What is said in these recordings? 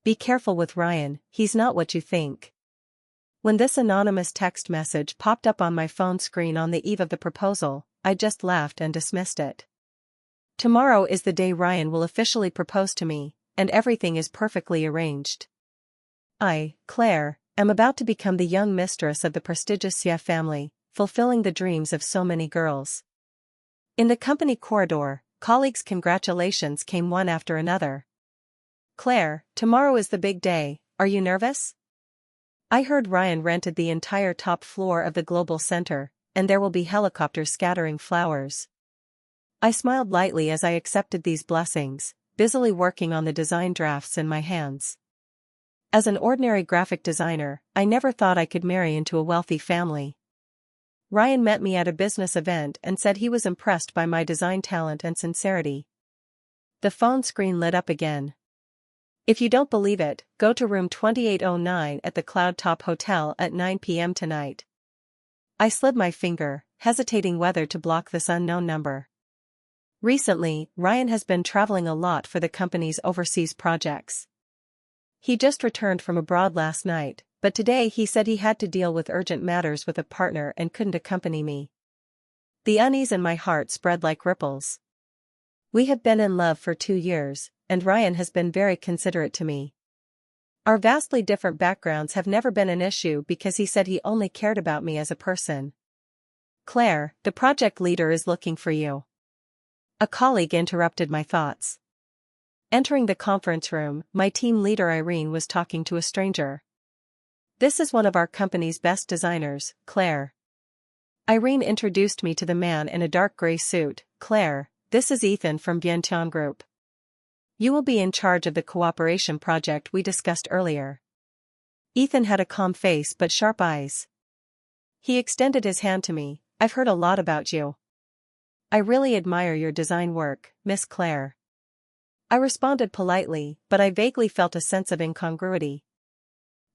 Be careful with Ryan, he's not what you think. When this anonymous text message popped up on my phone screen on the eve of the proposal, I just laughed and dismissed it. Tomorrow is the day Ryan will officially propose to me, and everything is perfectly arranged. I, Claire, am about to become the young mistress of the prestigious Xie family, fulfilling the dreams of so many girls. In the company corridor, colleagues' congratulations came one after another. Claire, tomorrow is the big day, are you nervous? I heard Ryan rented the entire top floor of the Global Center, and there will be helicopters scattering flowers. I smiled lightly as I accepted these blessings, busily working on the design drafts in my hands. As an ordinary graphic designer, I never thought I could marry into a wealthy family. Ryan met me at a business event and said he was impressed by my design talent and sincerity. The phone screen lit up again. If you don't believe it, go to room 2809 at the Cloud Top Hotel at 9 p.m. tonight. I slid my finger, hesitating whether to block this unknown number. Recently, Ryan has been traveling a lot for the company's overseas projects. He just returned from abroad last night, but today he said he had to deal with urgent matters with a partner and couldn't accompany me. The unease in my heart spread like ripples. We have been in love for 2 years, and Ryan has been very considerate to me. Our vastly different backgrounds have never been an issue because he said he only cared about me as a person. Claire, the project leader is looking for you. A colleague interrupted my thoughts. Entering the conference room, my team leader Irene was talking to a stranger. This is one of our company's best designers, Claire. Irene introduced me to the man in a dark gray suit. Claire, this is Ethan from Biention Group. You will be in charge of the cooperation project we discussed earlier. Ethan had a calm face but sharp eyes. He extended his hand to me. I've heard a lot about you. I really admire your design work, Miss Claire. I responded politely, but I vaguely felt a sense of incongruity.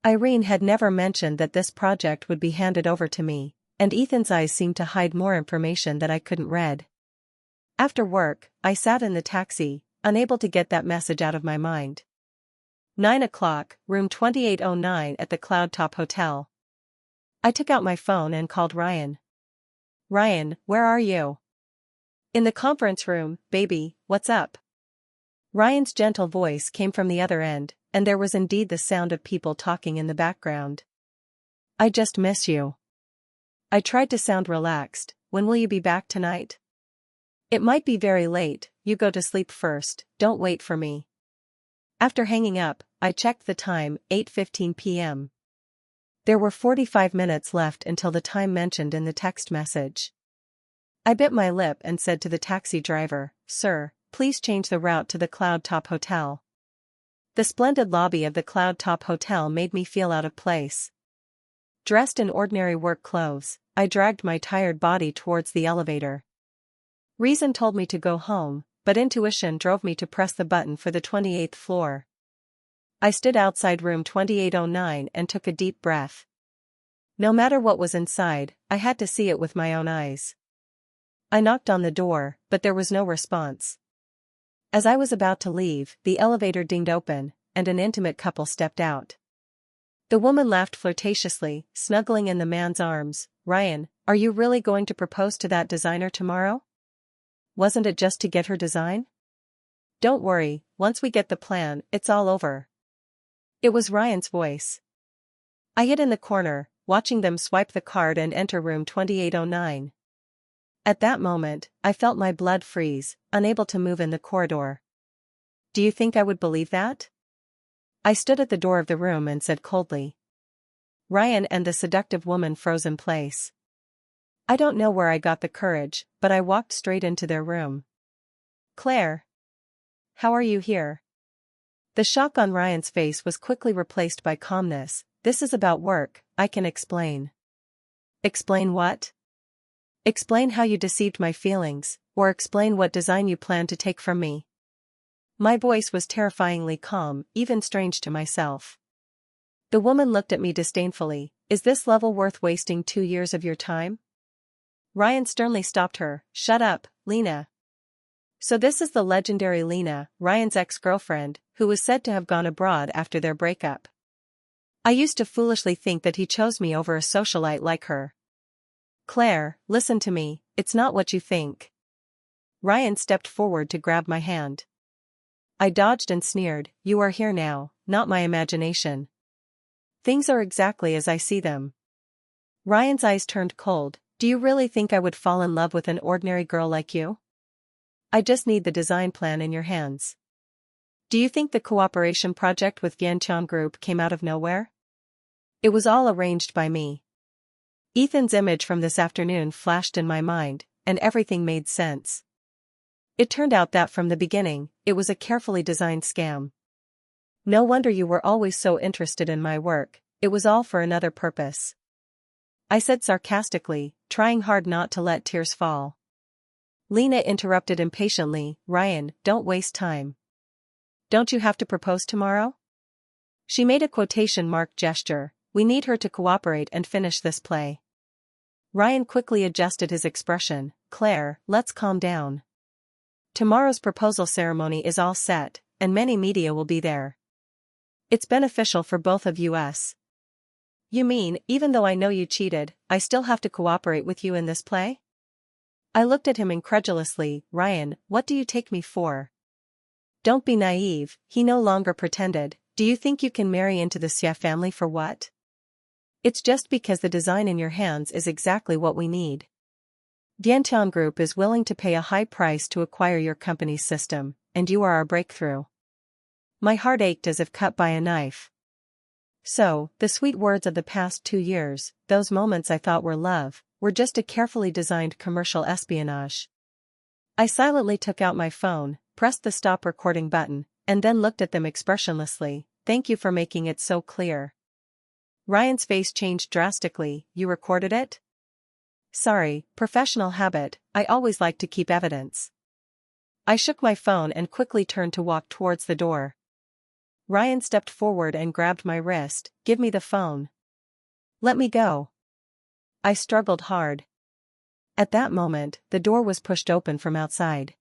Irene had never mentioned that this project would be handed over to me, and Ethan's eyes seemed to hide more information that I couldn't read. After work, I sat in the taxi, unable to get that message out of my mind. 9 o'clock, room 2809 at the Cloud Top Hotel. I took out my phone and called Ryan. Ryan, where are you? In the conference room, baby, what's up? Ryan's gentle voice came from the other end, and there was indeed the sound of people talking in the background. I just miss you. I tried to sound relaxed. When will you be back tonight? It might be very late, you go to sleep first, don't wait for me. After hanging up, I checked the time, 8:15 p.m. There were 45 minutes left until the time mentioned in the text message. I bit my lip and said to the taxi driver, Sir, please change the route to the Cloud Top Hotel. The splendid lobby of the Cloud Top Hotel made me feel out of place. Dressed in ordinary work clothes, I dragged my tired body towards the elevator. Reason told me to go home, but intuition drove me to press the button for the 28th floor. I stood outside room 2809 and took a deep breath. No matter what was inside, I had to see it with my own eyes. I knocked on the door, but there was no response. As I was about to leave, the elevator dinged open, and an intimate couple stepped out. The woman laughed flirtatiously, snuggling in the man's arms. Ryan, are you really going to propose to that designer tomorrow? Wasn't it just to get her design? Don't worry, once we get the plan, it's all over. It was Ryan's voice. I hid in the corner, watching them swipe the card and enter room 2809. At that moment, I felt my blood freeze, unable to move in the corridor. Do you think I would believe that? I stood at the door of the room and said coldly. Ryan and the seductive woman froze in place. I don't know where I got the courage, but I walked straight into their room. Claire. How are you here? The shock on Ryan's face was quickly replaced by calmness. This is about work, I can explain. Explain what? Explain how you deceived my feelings, or explain what design you plan to take from me. My voice was terrifyingly calm, even strange to myself. The woman looked at me disdainfully. Is this level worth wasting 2 years of your time? Ryan sternly stopped her. Shut up, Lena. So this is the legendary Lena, Ryan's ex-girlfriend, who was said to have gone abroad after their breakup. I used to foolishly think that he chose me over a socialite like her. Claire, listen to me, it's not what you think. Ryan stepped forward to grab my hand. I dodged and sneered, you are here now, not my imagination. Things are exactly as I see them. Ryan's eyes turned cold. Do you really think I would fall in love with an ordinary girl like you? I just need the design plan in your hands. Do you think the cooperation project with Vientiane Group came out of nowhere? It was all arranged by me. Ethan's image from this afternoon flashed in my mind, and everything made sense. It turned out that from the beginning, it was a carefully designed scam. No wonder you were always so interested in my work, it was all for another purpose. I said sarcastically, trying hard not to let tears fall. Lena interrupted impatiently, Ryan, don't waste time. Don't you have to propose tomorrow? She made a quotation mark gesture, we need her to cooperate and finish this play. Ryan quickly adjusted his expression, Claire, let's calm down. Tomorrow's proposal ceremony is all set, and many media will be there. It's beneficial for both of us. You mean, even though I know you cheated, I still have to cooperate with you in this play? I looked at him incredulously, Ryan, what do you take me for? Don't be naive, he no longer pretended, do you think you can marry into the Xie family for what? It's just because the design in your hands is exactly what we need. Vientiane Group is willing to pay a high price to acquire your company's system, and you are our breakthrough. My heart ached as if cut by a knife. So, the sweet words of the past 2 years, those moments I thought were love, were just a carefully designed commercial espionage. I silently took out my phone, pressed the stop recording button, and then looked at them expressionlessly, thank you for making it so clear. Ryan's face changed drastically, you recorded it? Sorry, professional habit, I always like to keep evidence. I shook my phone and quickly turned to walk towards the door. Ryan stepped forward and grabbed my wrist, give me the phone. Let me go. I struggled hard. At that moment, the door was pushed open from outside.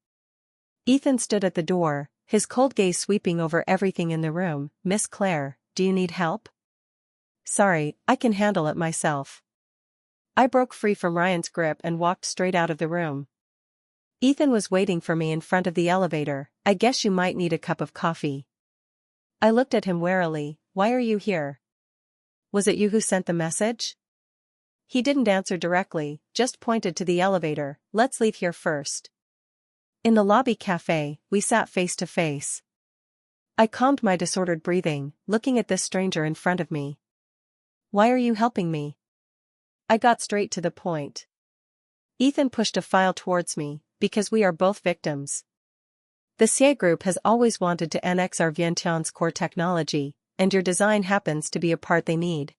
Ethan stood at the door, his cold gaze sweeping over everything in the room. Miss Claire, do you need help? Sorry, I can handle it myself. I broke free from Ryan's grip and walked straight out of the room. Ethan was waiting for me in front of the elevator. I guess you might need a cup of coffee. I looked at him warily, why are you here? Was it you who sent the message? He didn't answer directly, just pointed to the elevator, let's leave here first. In the lobby cafe, we sat face to face. I calmed my disordered breathing, looking at this stranger in front of me. Why are you helping me? I got straight to the point. Ethan pushed a file towards me, because we are both victims. The Xie Group has always wanted to annex our Vientiane's core technology, and your design happens to be a part they need.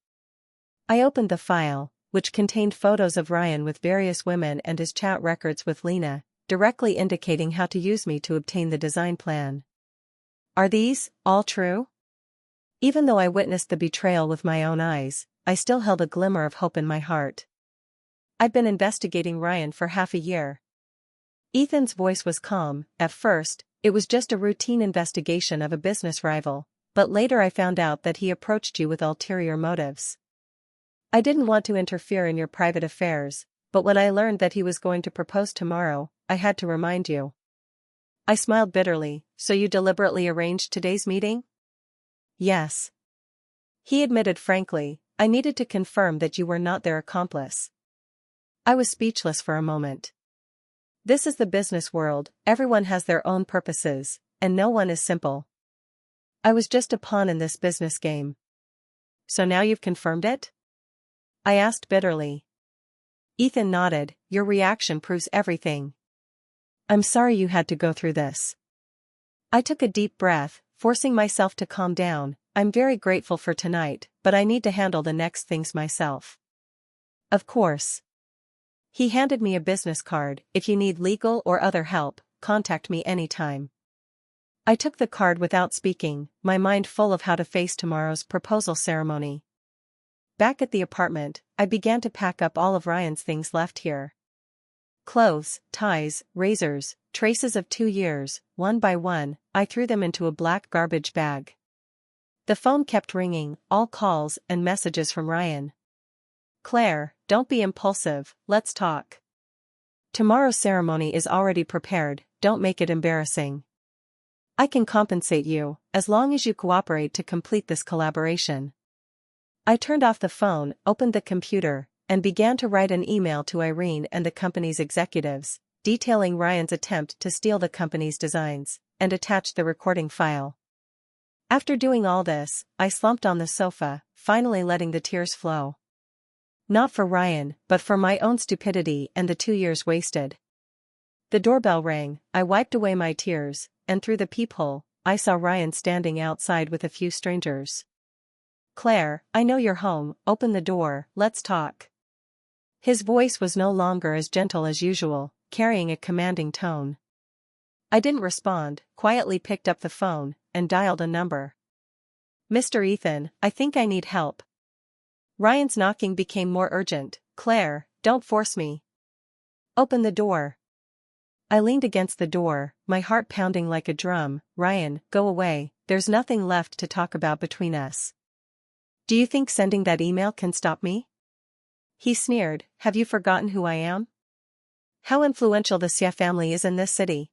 I opened the file, which contained photos of Ryan with various women and his chat records with Lena, directly indicating how to use me to obtain the design plan. Are these all true? Even though I witnessed the betrayal with my own eyes, I still held a glimmer of hope in my heart. I'd been investigating Ryan for half a year. Ethan's voice was calm. At first, it was just a routine investigation of a business rival, but later I found out that he approached you with ulterior motives. I didn't want to interfere in your private affairs, but when I learned that he was going to propose tomorrow, I had to remind you. I smiled bitterly, so you deliberately arranged today's meeting? Yes. He admitted frankly, I needed to confirm that you were not their accomplice. I was speechless for a moment. This is the business world, everyone has their own purposes, and no one is simple. I was just a pawn in this business game. So now you've confirmed it? I asked bitterly. Ethan nodded, your reaction proves everything. I'm sorry you had to go through this. I took a deep breath, forcing myself to calm down. I'm very grateful for tonight, but I need to handle the next things myself. Of course. He handed me a business card, if you need legal or other help, contact me anytime. I took the card without speaking, my mind full of how to face tomorrow's proposal ceremony. Back at the apartment, I began to pack up all of Ryan's things left here. Clothes, ties, razors, traces of 2 years. One by one, I threw them into a black garbage bag. The phone kept ringing, all calls and messages from Ryan. Claire, don't be impulsive, let's talk. Tomorrow's ceremony is already prepared, don't make it embarrassing. I can compensate you, as long as you cooperate to complete this collaboration. I turned off the phone, opened the computer, and began to write an email to Irene and the company's executives, detailing Ryan's attempt to steal the company's designs, and attached the recording file. After doing all this, I slumped on the sofa, finally letting the tears flow. Not for Ryan, but for my own stupidity and the 2 years wasted. The doorbell rang, I wiped away my tears, and through the peephole, I saw Ryan standing outside with a few strangers. Claire, I know you're home, open the door, let's talk. His voice was no longer as gentle as usual, carrying a commanding tone. I didn't respond, quietly picked up the phone, and dialed a number. Mr. Ethan, I think I need help. Ryan's knocking became more urgent. Claire, don't force me. Open the door. I leaned against the door, my heart pounding like a drum. Ryan, go away, there's nothing left to talk about between us. Do you think sending that email can stop me? He sneered, have you forgotten who I am? How influential the Xie family is in this city?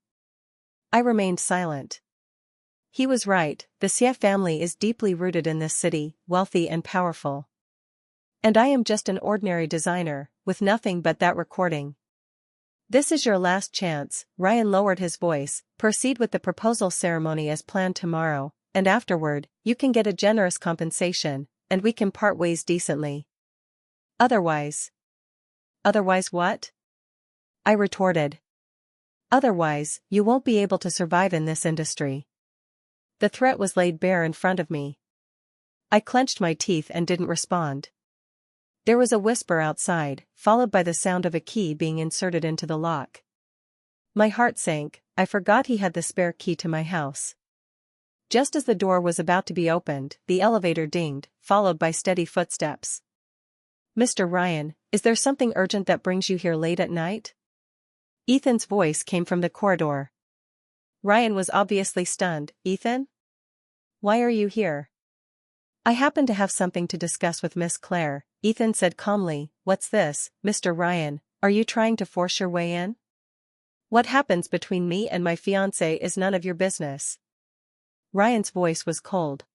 I remained silent. He was right, the Xie family is deeply rooted in this city, wealthy and powerful. And I am just an ordinary designer, with nothing but that recording. This is your last chance. Ryan lowered his voice. Proceed with the proposal ceremony as planned tomorrow, and afterward, you can get a generous compensation, and we can part ways decently. Otherwise. Otherwise what? I retorted. Otherwise, you won't be able to survive in this industry. The threat was laid bare in front of me. I clenched my teeth and didn't respond. There was a whisper outside, followed by the sound of a key being inserted into the lock. My heart sank, I forgot he had the spare key to my house. Just as the door was about to be opened, the elevator dinged, followed by steady footsteps. Mr. Ryan, is there something urgent that brings you here late at night? Ethan's voice came from the corridor. Ryan was obviously stunned. Ethan? Why are you here? I happen to have something to discuss with Miss Claire, Ethan said calmly. What's this, Mr. Ryan, are you trying to force your way in? What happens between me and my fiancé is none of your business. Ryan's voice was cold.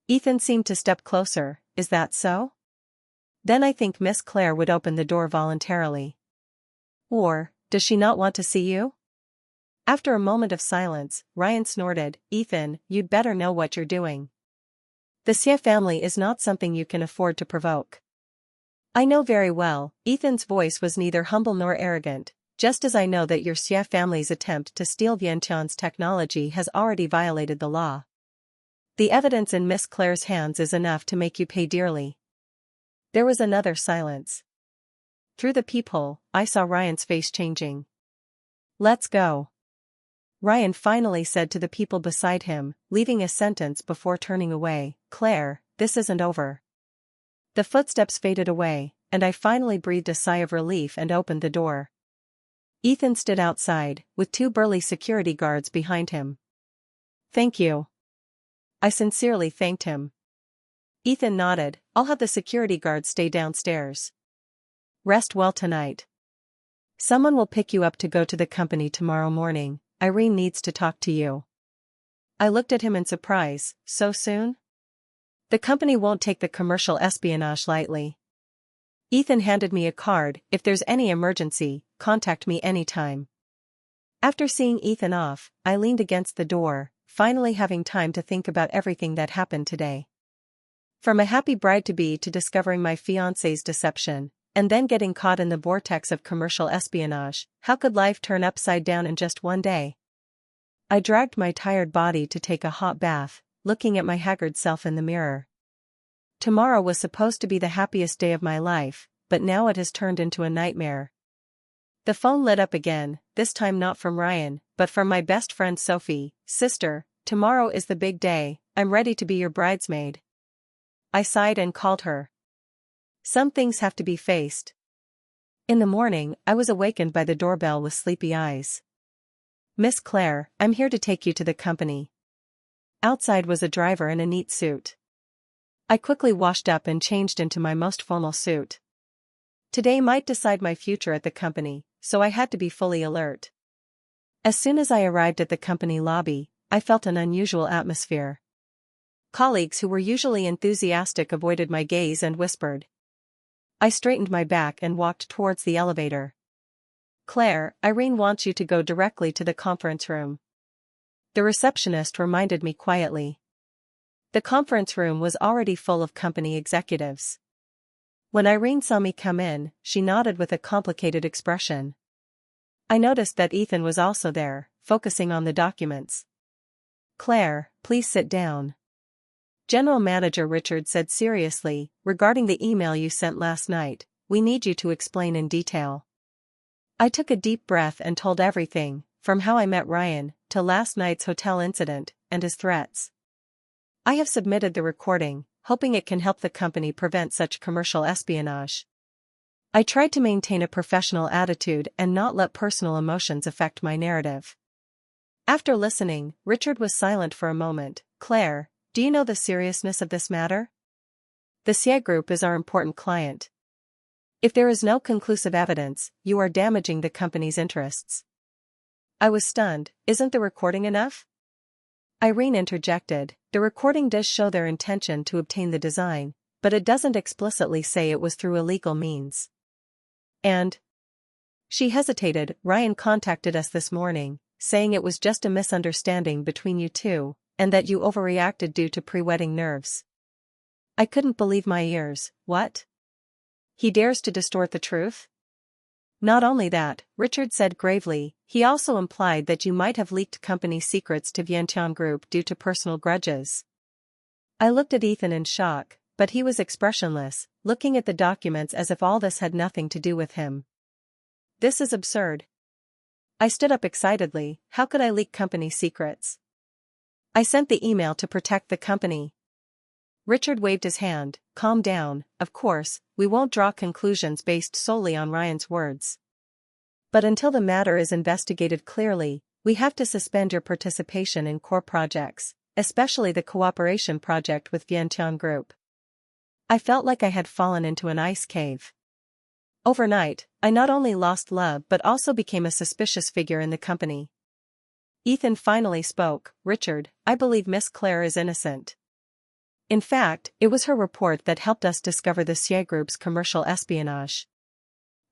Ethan seemed to step closer. Is that so? Then I think Miss Claire would open the door voluntarily. Or, does she not want to see you? After a moment of silence, Ryan snorted. Ethan, you'd better know what you're doing. The Xie family is not something you can afford to provoke. I know very well. Ethan's voice was neither humble nor arrogant, just as I know that your Xie family's attempt to steal Vientiane's technology has already violated the law. The evidence in Miss Claire's hands is enough to make you pay dearly. There was another silence. Through the peephole, I saw Ryan's face changing. Let's go. Ryan finally said to the people beside him, leaving a sentence before turning away. Claire, this isn't over. The footsteps faded away, and I finally breathed a sigh of relief and opened the door. Ethan stood outside, with 2 burly security guards behind him. Thank you. I sincerely thanked him. Ethan nodded. I'll have the security guards stay downstairs. Rest well tonight. Someone will pick you up to go to the company tomorrow morning. Irene needs to talk to you. I looked at him in surprise. So soon? The company won't take the commercial espionage lightly. Ethan handed me a card. If there's any emergency, contact me anytime. After seeing Ethan off, I leaned against the door, finally having time to think about everything that happened today. From a happy bride-to-be to discovering my fiancé's deception, and then getting caught in the vortex of commercial espionage, how could life turn upside down in just one day? I dragged my tired body to take a hot bath, looking at my haggard self in the mirror. Tomorrow was supposed to be the happiest day of my life, but now it has turned into a nightmare. The phone lit up again, this time not from Ryan, but from my best friend Sophie. Sister, tomorrow is the big day, I'm ready to be your bridesmaid. I sighed and called her. Some things have to be faced. In the morning, I was awakened by the doorbell with sleepy eyes. Miss Claire, I'm here to take you to the company. Outside was a driver in a neat suit. I quickly washed up and changed into my most formal suit. Today might decide my future at the company, so I had to be fully alert. As soon as I arrived at the company lobby, I felt an unusual atmosphere. Colleagues who were usually enthusiastic avoided my gaze and whispered. I straightened my back and walked towards the elevator. Claire, Irene wants you to go directly to the conference room. The receptionist reminded me quietly. The conference room was already full of company executives. When Irene saw me come in, she nodded with a complicated expression. I noticed that Ethan was also there, focusing on the documents. Claire, please sit down. General Manager Richard said seriously, regarding the email you sent last night, we need you to explain in detail. I took a deep breath and told everything, from how I met Ryan, to last night's hotel incident, and his threats. I have submitted the recording, hoping it can help the company prevent such commercial espionage. I tried to maintain a professional attitude and not let personal emotions affect my narrative. After listening, Richard was silent for a moment. Claire, do you know the seriousness of this matter? The CI Group is our important client. If there is no conclusive evidence, you are damaging the company's interests. I was stunned. Isn't the recording enough? Irene interjected, the recording does show their intention to obtain the design, but it doesn't explicitly say it was through illegal means. And? She hesitated. Ryan contacted us this morning, saying it was just a misunderstanding between you two, and that you overreacted due to pre-wedding nerves. I couldn't believe my ears. What? He dares to distort the truth? Not only that, Richard said gravely, he also implied that you might have leaked company secrets to Vientiane Group due to personal grudges. I looked at Ethan in shock, but he was expressionless, looking at the documents as if all this had nothing to do with him. This is absurd. I stood up excitedly. How could I leak company secrets? I sent the email to protect the company. Richard waved his hand. Calm down, of course, we won't draw conclusions based solely on Ryan's words. But until the matter is investigated clearly, we have to suspend your participation in core projects, especially the cooperation project with Vientiane Group. I felt like I had fallen into an ice cave. Overnight, I not only lost love but also became a suspicious figure in the company. Ethan finally spoke. Richard, I believe Miss Claire is innocent. In fact, it was her report that helped us discover the CI Group's commercial espionage.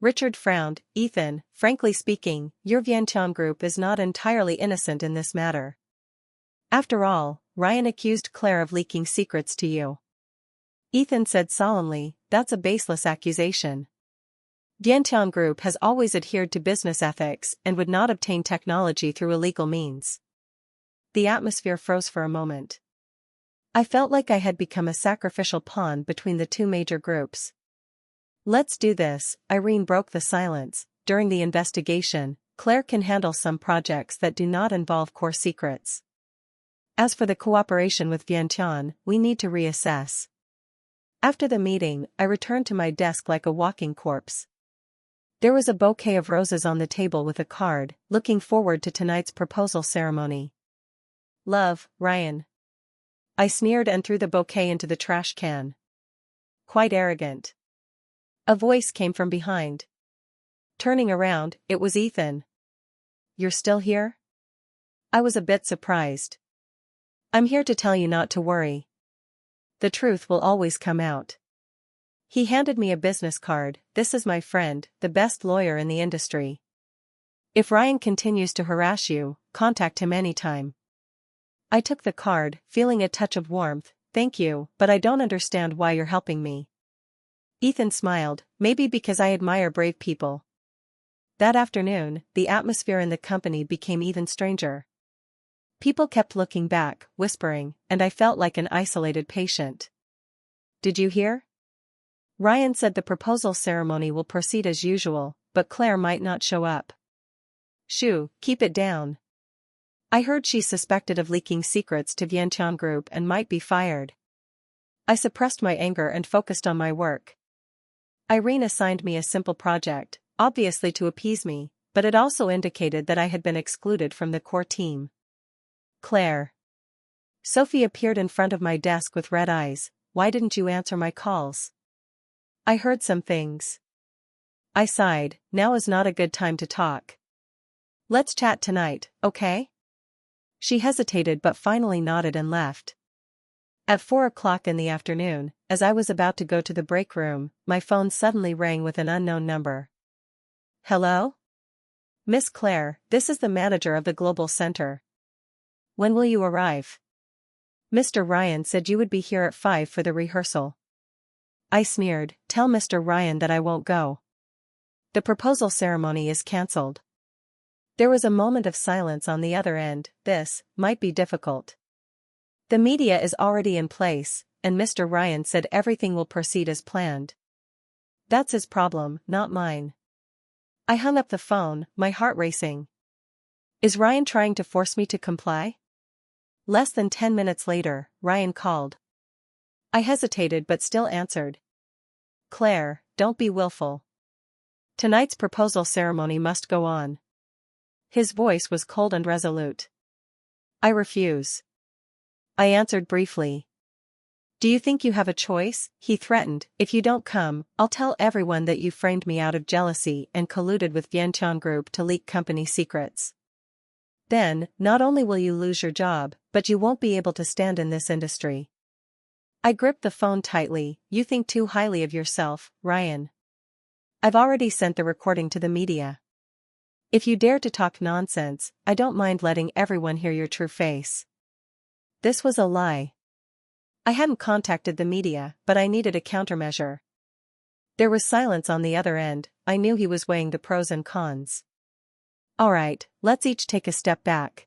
Richard frowned. Ethan, frankly speaking, your Vientiane Group is not entirely innocent in this matter. After all, Ryan accused Claire of leaking secrets to you. Ethan said solemnly, that's a baseless accusation. Vientiane Group has always adhered to business ethics and would not obtain technology through illegal means. The atmosphere froze for a moment. I felt like I had become a sacrificial pawn between the two major groups. Let's do this, Irene broke the silence. During the investigation, Claire can handle some projects that do not involve core secrets. As for the cooperation with Vientiane, we need to reassess. After the meeting, I returned to my desk like a walking corpse. There was a bouquet of roses on the table with a card, looking forward to tonight's proposal ceremony. Love, Ryan. I sneered and threw the bouquet into the trash can. Quite arrogant. A voice came from behind. Turning around, it was Ethan. You're still here? I was a bit surprised. I'm here to tell you not to worry. The truth will always come out. He handed me a business card. This is my friend, the best lawyer in the industry. If Ryan continues to harass you, contact him anytime. I took the card, feeling a touch of warmth. Thank you, but I don't understand why you're helping me. Ethan smiled, maybe because I admire brave people. That afternoon, the atmosphere in the company became even stranger. People kept looking back, whispering, and I felt like an isolated patient. Did you hear? Ryan said the proposal ceremony will proceed as usual, but Claire might not show up. Shoo, keep it down. I heard she's suspected of leaking secrets to Vientiane Group and might be fired. I suppressed my anger and focused on my work. Irene assigned me a simple project, obviously to appease me, but it also indicated that I had been excluded from the core team. Claire. Sophie appeared in front of my desk with red eyes. Why didn't you answer my calls? I heard some things. I sighed. Now is not a good time to talk. Let's chat tonight, okay? She hesitated but finally nodded and left. At 4 o'clock in the afternoon, as I was about to go to the break room, my phone suddenly rang with an unknown number. Hello? Miss Claire, this is the manager of the Global Center. When will you arrive? Mr. Ryan said you would be here at 5 for the rehearsal. I sneered. Tell Mr. Ryan that I won't go. The proposal ceremony is cancelled. There was a moment of silence on the other end. This might be difficult. The media is already in place, and Mr. Ryan said everything will proceed as planned. That's his problem, not mine. I hung up the phone, my heart racing. Is Ryan trying to force me to comply? Less than 10 minutes later, Ryan called. I hesitated but still answered. Claire, don't be willful. Tonight's proposal ceremony must go on. His voice was cold and resolute. I refuse. I answered briefly. Do you think you have a choice? He threatened. If you don't come, I'll tell everyone that you framed me out of jealousy and colluded with Vientiane Group to leak company secrets. Then, not only will you lose your job, but you won't be able to stand in this industry. I gripped the phone tightly. You think too highly of yourself, Ryan. I've already sent the recording to the media. If you dare to talk nonsense, I don't mind letting everyone hear your true face. This was a lie. I hadn't contacted the media, but I needed a countermeasure. There was silence on the other end. I knew he was weighing the pros and cons. All right, let's each take a step back.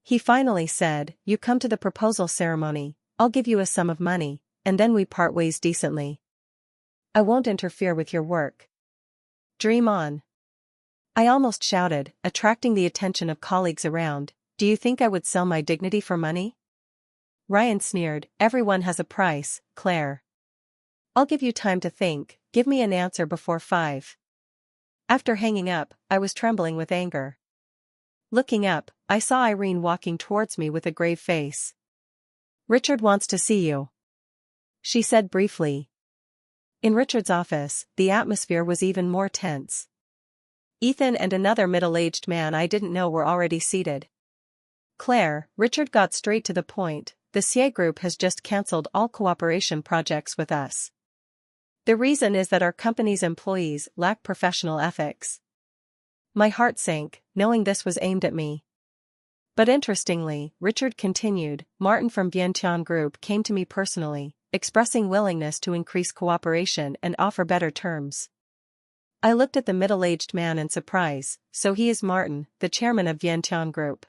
He finally said, you come to the proposal ceremony, I'll give you a sum of money, and then we part ways decently. I won't interfere with your work. Dream on. I almost shouted, attracting the attention of colleagues around. Do you think I would sell my dignity for money? Ryan sneered, everyone has a price, Claire. I'll give you time to think, give me an answer before 5. After hanging up, I was trembling with anger. Looking up, I saw Irene walking towards me with a grave face. Richard wants to see you, she said briefly. In Richard's office, the atmosphere was even more tense. Ethan and another middle-aged man I didn't know were already seated. Claire, Richard got straight to the point. The CA Group has just cancelled all cooperation projects with us. The reason is that our company's employees lack professional ethics. My heart sank, knowing this was aimed at me. But interestingly, Richard continued, Martin from Vientiane Group came to me personally, expressing willingness to increase cooperation and offer better terms. I looked at the middle-aged man in surprise. So he is Martin, the chairman of Vientiane Group.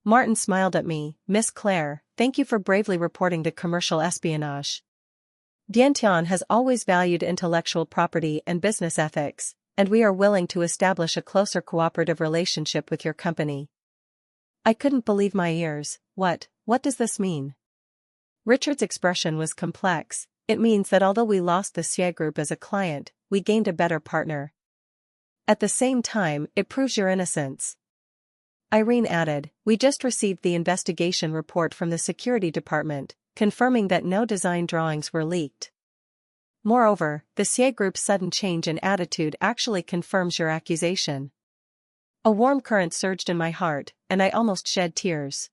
Martin smiled at me. Miss Claire, thank you for bravely reporting the commercial espionage. Vientiane has always valued intellectual property and business ethics, and we are willing to establish a closer cooperative relationship with your company. I couldn't believe my ears. What does this mean? Richard's expression was complex. It means that although we lost the CA Group as a client, we gained a better partner. At the same time, it proves your innocence. Irene added, we just received the investigation report from the security department, confirming that no design drawings were leaked. Moreover, the CA Group's sudden change in attitude actually confirms your accusation. A warm current surged in my heart, and I almost shed tears.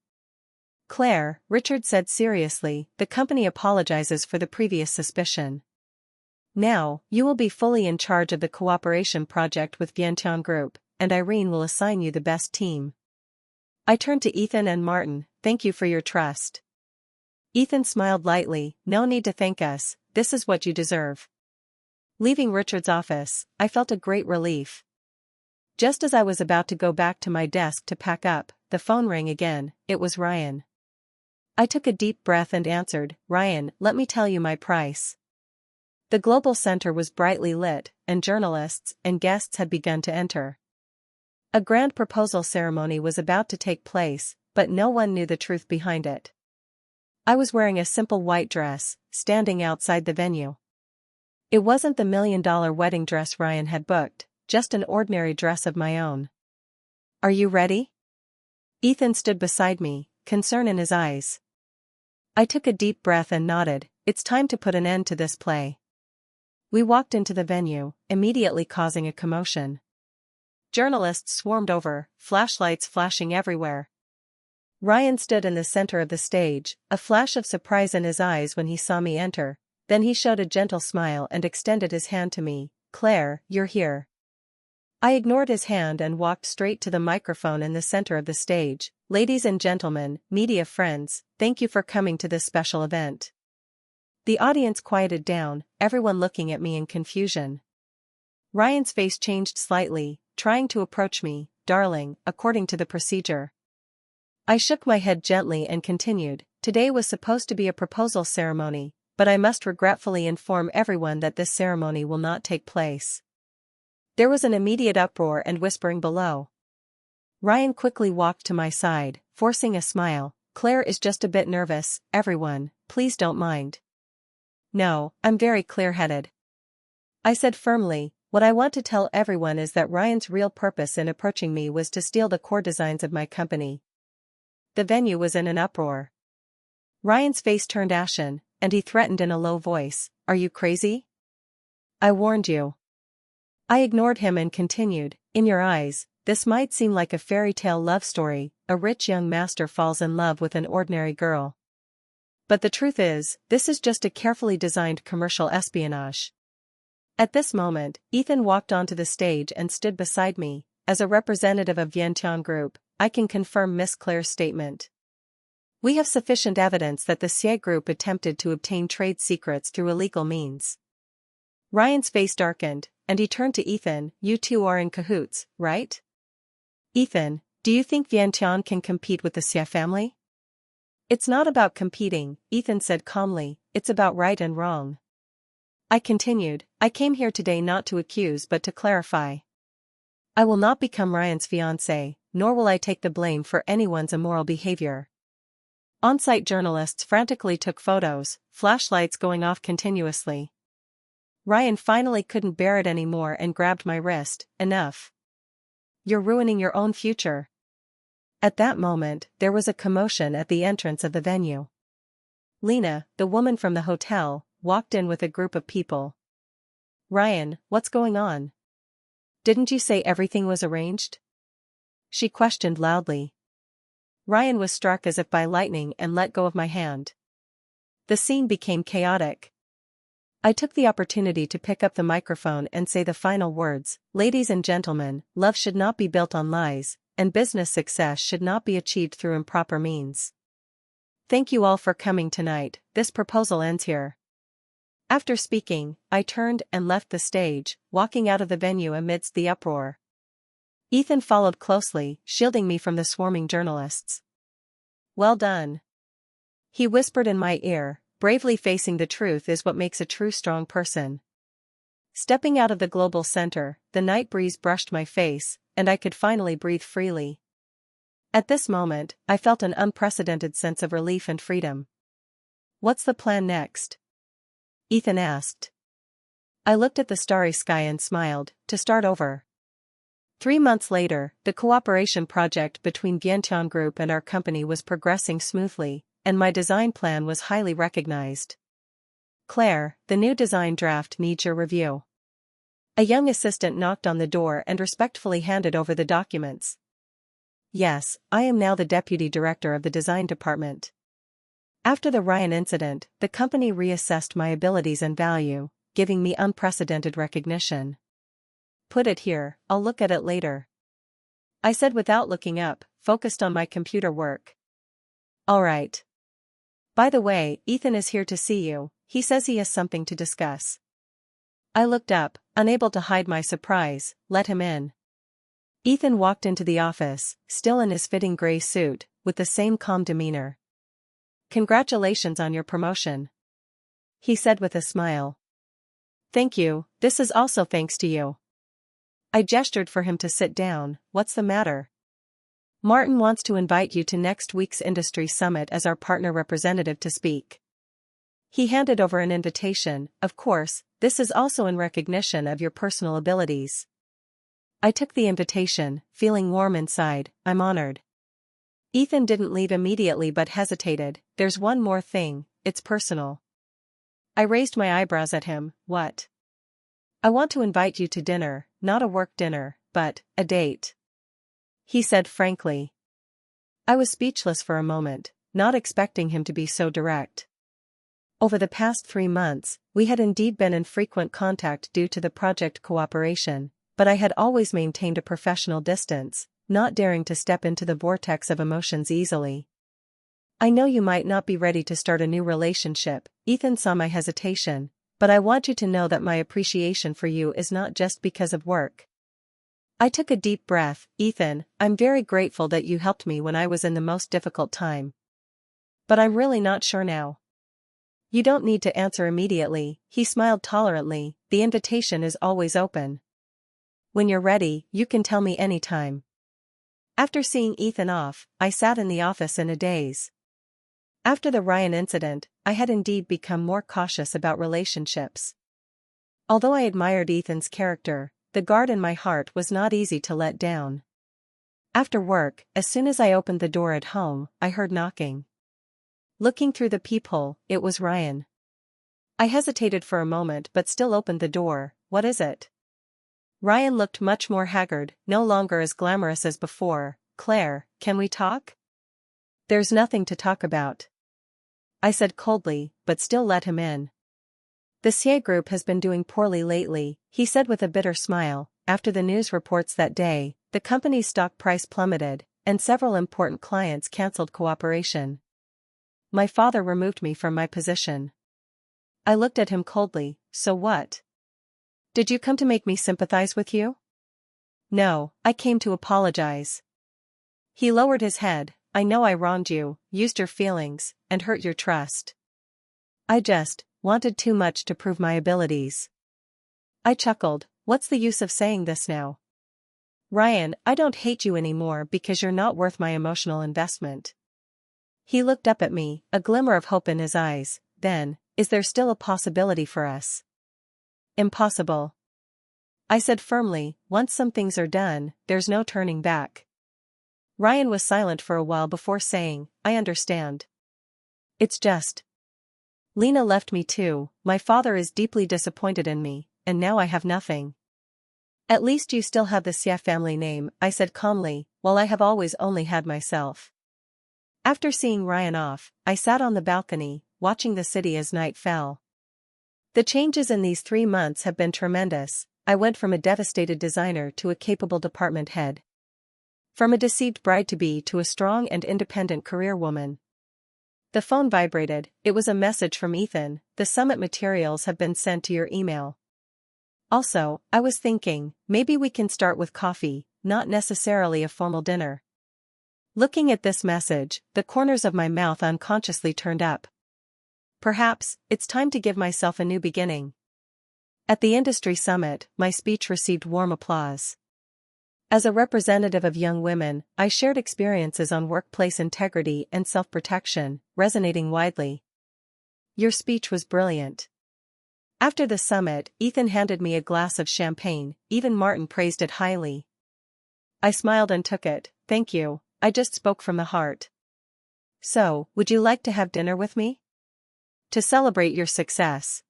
Claire, Richard said seriously, the company apologizes for the previous suspicion. Now, you will be fully in charge of the cooperation project with Vientiane Group, and Irene will assign you the best team. I turned to Ethan and Martin. Thank you for your trust. Ethan smiled lightly. No need to thank us, this is what you deserve. Leaving Richard's office, I felt a great relief. Just as I was about to go back to my desk to pack up, the phone rang again. It was Ryan. I took a deep breath and answered, Ryan, let me tell you my price. The Global Center was brightly lit, and journalists and guests had begun to enter. A grand proposal ceremony was about to take place, but no one knew the truth behind it. I was wearing a simple white dress, standing outside the venue. It wasn't the $1 million wedding dress Ryan had booked, just an ordinary dress of my own. Are you ready? Ethan stood beside me, concern in his eyes. I took a deep breath and nodded. It's time to put an end to this play. We walked into the venue, immediately causing a commotion. Journalists swarmed over, flashlights flashing everywhere. Ryan stood in the center of the stage, a flash of surprise in his eyes when he saw me enter. Then he showed a gentle smile and extended his hand to me. Claire, you're here. I ignored his hand and walked straight to the microphone in the center of the stage. Ladies and gentlemen, media friends, thank you for coming to this special event. The audience quieted down, everyone looking at me in confusion. Ryan's face changed slightly, trying to approach me. Darling, according to the procedure. I shook my head gently and continued. Today was supposed to be a proposal ceremony, but I must regretfully inform everyone that this ceremony will not take place. There was an immediate uproar and whispering below. Ryan quickly walked to my side, forcing a smile. Claire is just a bit nervous, everyone, please don't mind. No, I'm very clear-headed. I said firmly. What I want to tell everyone is that Ryan's real purpose in approaching me was to steal the core designs of my company. The venue was in an uproar. Ryan's face turned ashen, and he threatened in a low voice, "Are you crazy? I warned you." I ignored him and continued, "In your eyes, this might seem like a fairy tale love story, a rich young master falls in love with an ordinary girl. But the truth is, this is just a carefully designed commercial espionage." At this moment, Ethan walked onto the stage and stood beside me. As a representative of Vientiane Group, I can confirm Miss Claire's statement. We have sufficient evidence that the Xie Group attempted to obtain trade secrets through illegal means. Ryan's face darkened, and he turned to Ethan. You two are in cahoots, right? Ethan, do you think Vientiane can compete with the Xie family? It's not about competing, Ethan said calmly, it's about right and wrong. I continued, I came here today not to accuse but to clarify. I will not become Ryan's fiancé, nor will I take the blame for anyone's immoral behavior. On-site journalists frantically took photos, flashlights going off continuously. Ryan finally couldn't bear it anymore and grabbed my wrist. Enough. You're ruining your own future. At that moment, there was a commotion at the entrance of the venue. Lena, the woman from the hotel, walked in with a group of people. Ryan, what's going on? Didn't you say everything was arranged? She questioned loudly. Ryan was struck as if by lightning and let go of my hand. The scene became chaotic. I took the opportunity to pick up the microphone and say the final words. Ladies and gentlemen, love should not be built on lies, and business success should not be achieved through improper means. Thank you all for coming tonight, this proposal ends here. After speaking, I turned and left the stage, walking out of the venue amidst the uproar. Ethan followed closely, shielding me from the swarming journalists. Well done. He whispered in my ear, bravely facing the truth is what makes a true strong person. Stepping out of the global center, the night breeze brushed my face, and I could finally breathe freely. At this moment, I felt an unprecedented sense of relief and freedom. What's the plan next? Ethan asked. I looked at the starry sky and smiled. To start over. 3 months later, the cooperation project between Vientiane Group and our company was progressing smoothly, and my design plan was highly recognized. Claire, the new design draft needs your review. A young assistant knocked on the door and respectfully handed over the documents. Yes, I am now the deputy director of the design department. After the Ryan incident, the company reassessed my abilities and value, giving me unprecedented recognition. Put it here, I'll look at it later. I said without looking up, focused on my computer work. All right. By the way, Ethan is here to see you, he says he has something to discuss. I looked up, unable to hide my surprise. Let him in. Ethan walked into the office, still in his fitting gray suit, with the same calm demeanor. Congratulations on your promotion, he said with a smile. Thank you, this is also thanks to you. I gestured for him to sit down. What's the matter? Martin wants to invite you to next week's industry summit as our partner representative to speak. He handed over an invitation. Of course, this is also in recognition of your personal abilities. I took the invitation, feeling warm inside. I'm honored. Ethan didn't leave immediately but hesitated. There's one more thing, it's personal. I raised my eyebrows at him. What? I want to invite you to dinner, not a work dinner, but a date. He said frankly. I was speechless for a moment, not expecting him to be so direct. Over the past 3 months, we had indeed been in frequent contact due to the project cooperation, but I had always maintained a professional distance, not daring to step into the vortex of emotions easily. I know you might not be ready to start a new relationship, Ethan saw my hesitation, but I want you to know that my appreciation for you is not just because of work. I took a deep breath. Ethan, I'm very grateful that you helped me when I was in the most difficult time. But I'm really not sure now. You don't need to answer immediately, he smiled tolerantly, the invitation is always open. When you're ready, you can tell me anytime. After seeing Ethan off, I sat in the office in a daze. After the Ryan incident, I had indeed become more cautious about relationships. Although I admired Ethan's character, the guard in my heart was not easy to let down. After work, as soon as I opened the door at home, I heard knocking. Looking through the peephole, it was Ryan. I hesitated for a moment but still opened the door. What is it? Ryan looked much more haggard, no longer as glamorous as before. Claire, can we talk? There's nothing to talk about. I said coldly, but still let him in. The CA group has been doing poorly lately, he said with a bitter smile. After the news reports that day, the company's stock price plummeted, and several important clients cancelled cooperation. My father removed me from my position. I looked at him coldly. So what? Did you come to make me sympathize with you? No, I came to apologize. He lowered his head. I know I wronged you, used your feelings, and hurt your trust. I just wanted too much to prove my abilities. I chuckled. What's the use of saying this now? Ryan, I don't hate you anymore because you're not worth my emotional investment. He looked up at me, a glimmer of hope in his eyes. Then, is there still a possibility for us? Impossible. I said firmly, once some things are done, there's no turning back. Ryan was silent for a while before saying, I understand. It's just. Lena left me too, my father is deeply disappointed in me, and now I have nothing. At least you still have the Xia family name, I said calmly, while I have always only had myself. After seeing Ryan off, I sat on the balcony, watching the city as night fell. The changes in these 3 months have been tremendous. I went from a devastated designer to a capable department head. From a deceived bride-to-be to a strong and independent career woman. The phone vibrated. It was a message from Ethan. The summit materials have been sent to your email. Also, I was thinking, maybe we can start with coffee, not necessarily a formal dinner. Looking at this message, the corners of my mouth unconsciously turned up. Perhaps, it's time to give myself a new beginning. At the industry summit, my speech received warm applause. As a representative of young women, I shared experiences on workplace integrity and self-protection, resonating widely. Your speech was brilliant. After the summit, Ethan handed me a glass of champagne, even Martin praised it highly. I smiled and took it. Thank you, I just spoke from the heart. So, would you like to have dinner with me? To celebrate your success.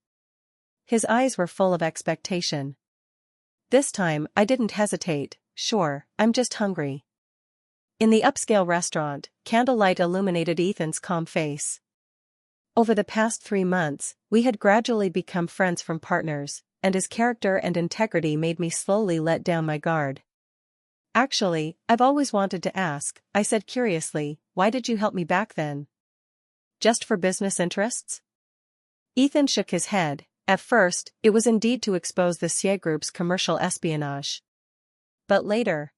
His eyes were full of expectation. This time, I didn't hesitate. Sure, I'm just hungry. In the upscale restaurant, candlelight illuminated Ethan's calm face. Over the past 3 months, we had gradually become friends from partners, and his character and integrity made me slowly let down my guard. Actually, I've always wanted to ask, I said curiously, why did you help me back then? Just for business interests? Ethan shook his head. At first, it was indeed to expose the Xie Group's commercial espionage. But later.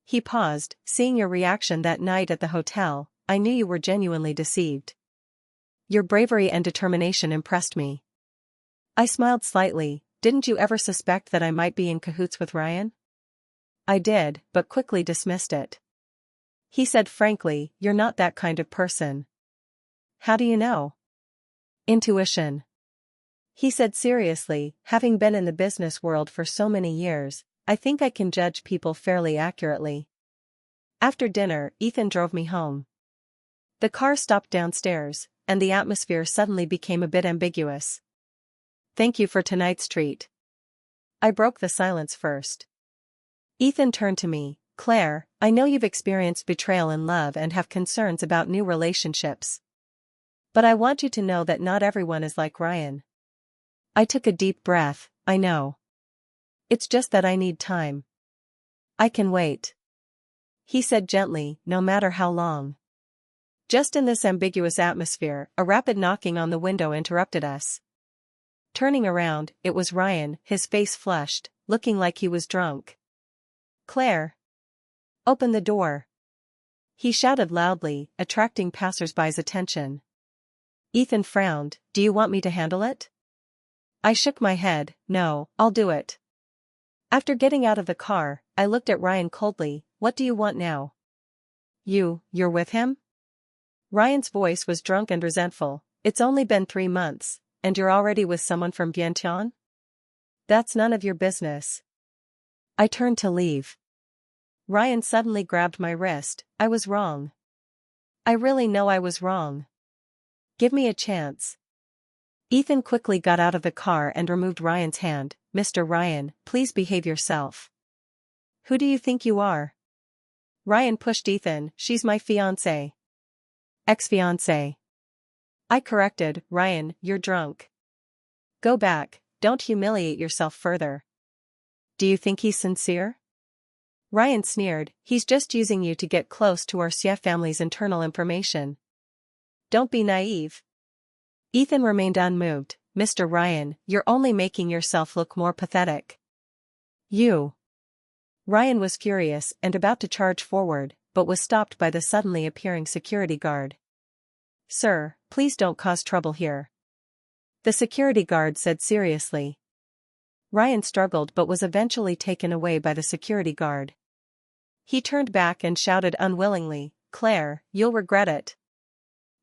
He paused. Seeing your reaction that night at the hotel, I knew you were genuinely deceived. Your bravery and determination impressed me. I smiled slightly. Didn't you ever suspect that I might be in cahoots with Ryan? I did, but quickly dismissed it. He said frankly, you're not that kind of person. How do you know? Intuition. He said seriously, having been in the business world for so many years, I think I can judge people fairly accurately. After dinner, Ethan drove me home. The car stopped downstairs, and the atmosphere suddenly became a bit ambiguous. Thank you for tonight's treat. I broke the silence first. Ethan turned to me. Claire, I know you've experienced betrayal in love and have concerns about new relationships. But I want you to know that not everyone is like Ryan. I took a deep breath. I know. It's just that I need time. I can wait. He said gently, no matter how long. Just in this ambiguous atmosphere, a rapid knocking on the window interrupted us. Turning around, it was Ryan, his face flushed, looking like he was drunk. Claire. Open the door. He shouted loudly, attracting passers-by's attention. Ethan frowned. Do you want me to handle it? I shook my head. No, I'll do it. After getting out of the car, I looked at Ryan coldly. What do you want now? You're with him? Ryan's voice was drunk and resentful. It's only been 3 months, and you're already with someone from Vientiane? That's none of your business. I turned to leave. Ryan suddenly grabbed my wrist. I was wrong. I really know I was wrong. Give me a chance. Ethan quickly got out of the car and removed Ryan's hand. Mr. Ryan, please behave yourself. Who do you think you are? Ryan pushed Ethan. She's my fiancée. Ex-fiancée. I corrected. Ryan, you're drunk. Go back, don't humiliate yourself further. Do you think he's sincere? Ryan sneered. He's just using you to get close to our Xie family's internal information. Don't be naive. Ethan remained unmoved. Mr. Ryan, you're only making yourself look more pathetic. You. Ryan was furious and about to charge forward, but was stopped by the suddenly appearing security guard. Sir, please don't cause trouble here. The security guard said seriously. Ryan struggled but was eventually taken away by the security guard. He turned back and shouted unwillingly, Claire, you'll regret it.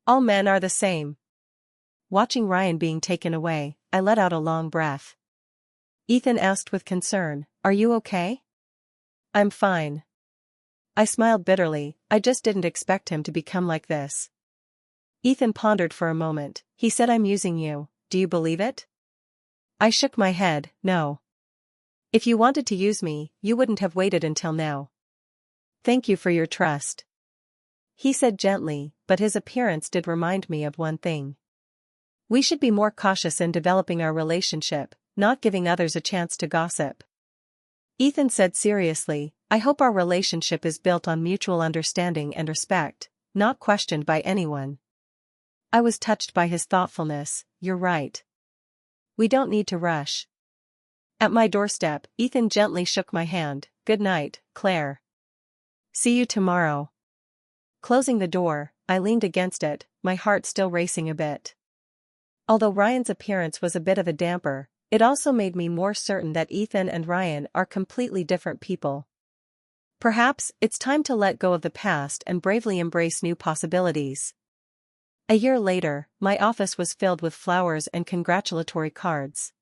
All men are the same. Watching Ryan being taken away, I let out a long breath. Ethan asked with concern, Are you okay? I'm fine. I smiled bitterly. I just didn't expect him to become like this. Ethan pondered for a moment. He said, I'm using you. Do you believe it? I shook my head. No. If you wanted to use me, you wouldn't have waited until now. Thank you for your trust. He said gently, but his appearance did remind me of one thing. We should be more cautious in developing our relationship, not giving others a chance to gossip. Ethan said seriously, I hope our relationship is built on mutual understanding and respect, not questioned by anyone. I was touched by his thoughtfulness. You're right. We don't need to rush. At my doorstep, Ethan gently shook my hand. Good night, Claire. See you tomorrow. Closing the door, I leaned against it, my heart still racing a bit. Although Ryan's appearance was a bit of a damper, it also made me more certain that Ethan and Ryan are completely different people. Perhaps it's time to let go of the past and bravely embrace new possibilities. A year later, my office was filled with flowers and congratulatory cards.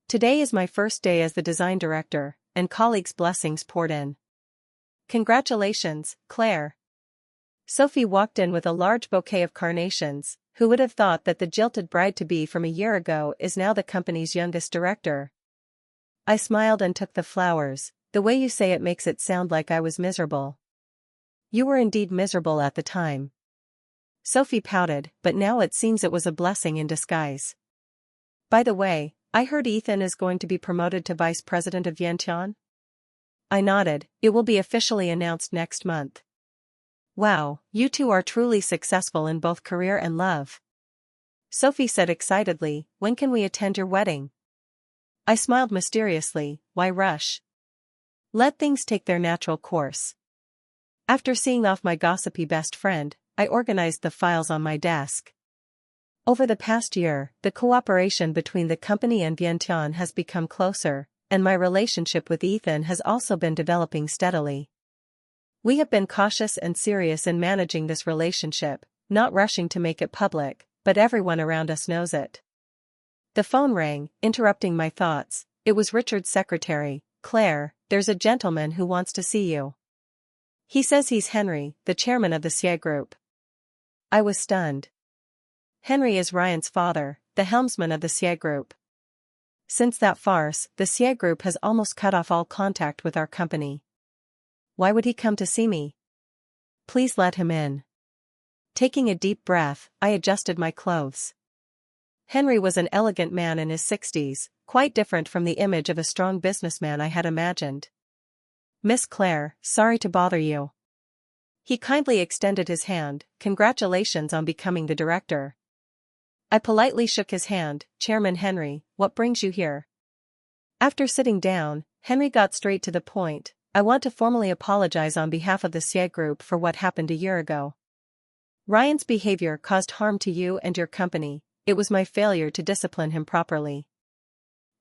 Today is my first day as the design director, and colleagues' blessings poured in. Congratulations, Claire. Sophie walked in with a large bouquet of carnations. Who would have thought that the jilted bride-to-be from a year ago is now the company's youngest director? I smiled and took the flowers. The way you say it makes it sound like I was miserable. You were indeed miserable at the time. Sophie pouted, but now it seems it was a blessing in disguise. By the way, I heard Ethan is going to be promoted to vice president of Vientiane? I nodded. It will be officially announced next month. Wow, you two are truly successful in both career and love. Sophie said excitedly, when can we attend your wedding? I smiled mysteriously, why rush? Let things take their natural course. After seeing off my gossipy best friend, I organized the files on my desk. Over the past year, the cooperation between the company and Vientiane has become closer, and my relationship with Ethan has also been developing steadily. We have been cautious and serious in managing this relationship, not rushing to make it public, but everyone around us knows it. The phone rang, interrupting my thoughts. It was Richard's secretary. Claire, there's a gentleman who wants to see you. He says he's Henry, the chairman of the CIE group. I was stunned. Henry is Ryan's father, the helmsman of the CIE group. Since that farce, the CIE group has almost cut off all contact with our company. Why would he come to see me? Please let him in. Taking a deep breath, I adjusted my clothes. Henry was an elegant man in his 60s, quite different from the image of a strong businessman I had imagined. Miss Claire, sorry to bother you. He kindly extended his hand. Congratulations on becoming the director. I politely shook his hand. Chairman Henry, what brings you here? After sitting down, Henry got straight to the point. I want to formally apologize on behalf of the CIE group for what happened a year ago. Ryan's behavior caused harm to you and your company. It was my failure to discipline him properly.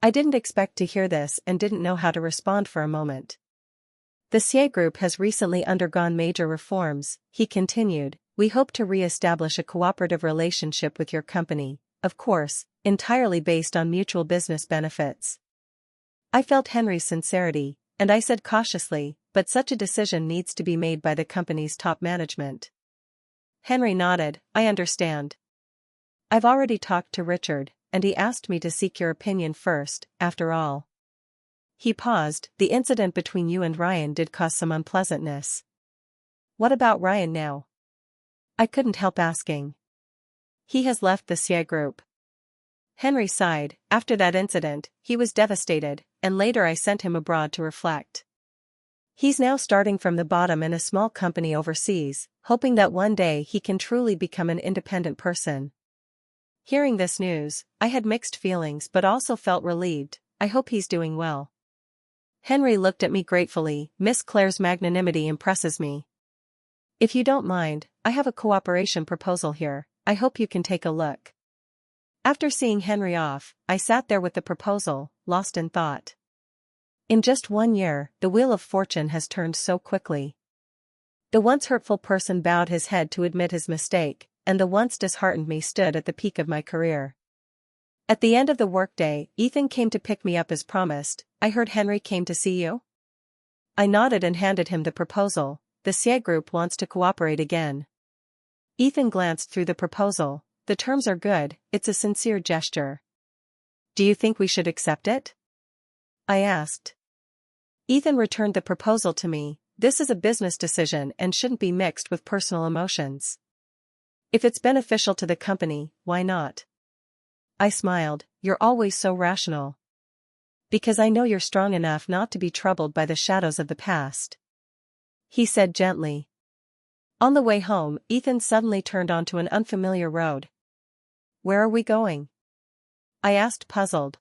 I didn't expect to hear this and didn't know how to respond for a moment. The CIE group has recently undergone major reforms, he continued. We hope to re-establish a cooperative relationship with your company, of course, entirely based on mutual business benefits. I felt Henry's sincerity, and I said cautiously, but such a decision needs to be made by the company's top management. Henry nodded. I understand. I've already talked to Richard, and he asked me to seek your opinion first, after all. He paused. The incident between you and Ryan did cause some unpleasantness. What about Ryan now? I couldn't help asking. He has left the CIE group. Henry sighed. After that incident, he was devastated, and later I sent him abroad to reflect. He's now starting from the bottom in a small company overseas, hoping that one day he can truly become an independent person. Hearing this news, I had mixed feelings but also felt relieved. I hope he's doing well. Henry looked at me gratefully. Miss Claire's magnanimity impresses me. If you don't mind, I have a cooperation proposal here. I hope you can take a look. After seeing Henry off, I sat there with the proposal, lost in thought. In just 1 year, the wheel of fortune has turned so quickly. The once hurtful person bowed his head to admit his mistake, and the once disheartened me stood at the peak of my career. At the end of the workday, Ethan came to pick me up as promised. I heard Henry came to see you? I nodded and handed him the proposal. The CIE group wants to cooperate again. Ethan glanced through the proposal. The terms are good, it's a sincere gesture. Do you think we should accept it? I asked. Ethan returned the proposal to me. This is a business decision and shouldn't be mixed with personal emotions. If it's beneficial to the company, why not? I smiled. You're always so rational. Because I know you're strong enough not to be troubled by the shadows of the past. He said gently. On the way home, Ethan suddenly turned onto an unfamiliar road. Where are we going? I asked, puzzled.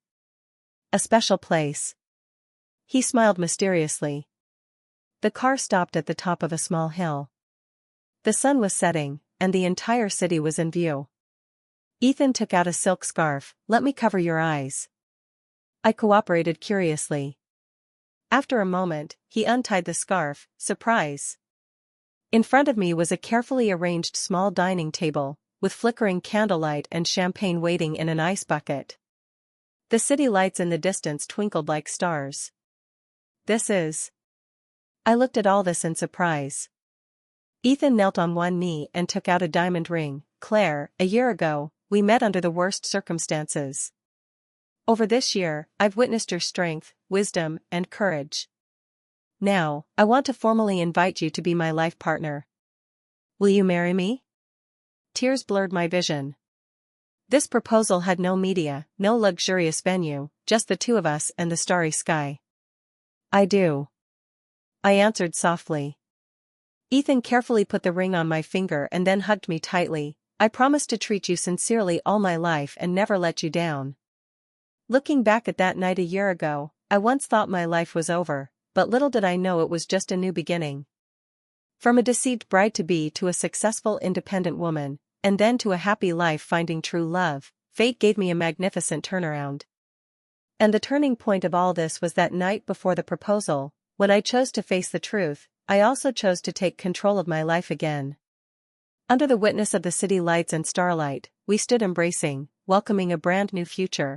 A special place. He smiled mysteriously. The car stopped at the top of a small hill. The sun was setting, and the entire city was in view. Ethan took out a silk scarf. Let me cover your eyes. I cooperated curiously. After a moment, he untied the scarf. Surprise. In front of me was a carefully arranged small dining table, with flickering candlelight and champagne waiting in an ice bucket. The city lights in the distance twinkled like stars. This is... I looked at all this in surprise. Ethan knelt on one knee and took out a diamond ring. Claire, a year ago, we met under the worst circumstances. Over this year, I've witnessed your strength, wisdom, and courage. Now, I want to formally invite you to be my life partner. Will you marry me? Tears blurred my vision. This proposal had no media, no luxurious venue, just the two of us and the starry sky. I do. I answered softly. Ethan carefully put the ring on my finger and then hugged me tightly. I promise to treat you sincerely all my life and never let you down. Looking back at that night a year ago, I once thought my life was over, but little did I know it was just a new beginning. From a deceived bride-to-be to a successful independent woman, and then to a happy life finding true love, fate gave me a magnificent turnaround. And the turning point of all this was that night before the proposal. When I chose to face the truth, I also chose to take control of my life again. Under the witness of the city lights and starlight, we stood embracing, welcoming a brand new future.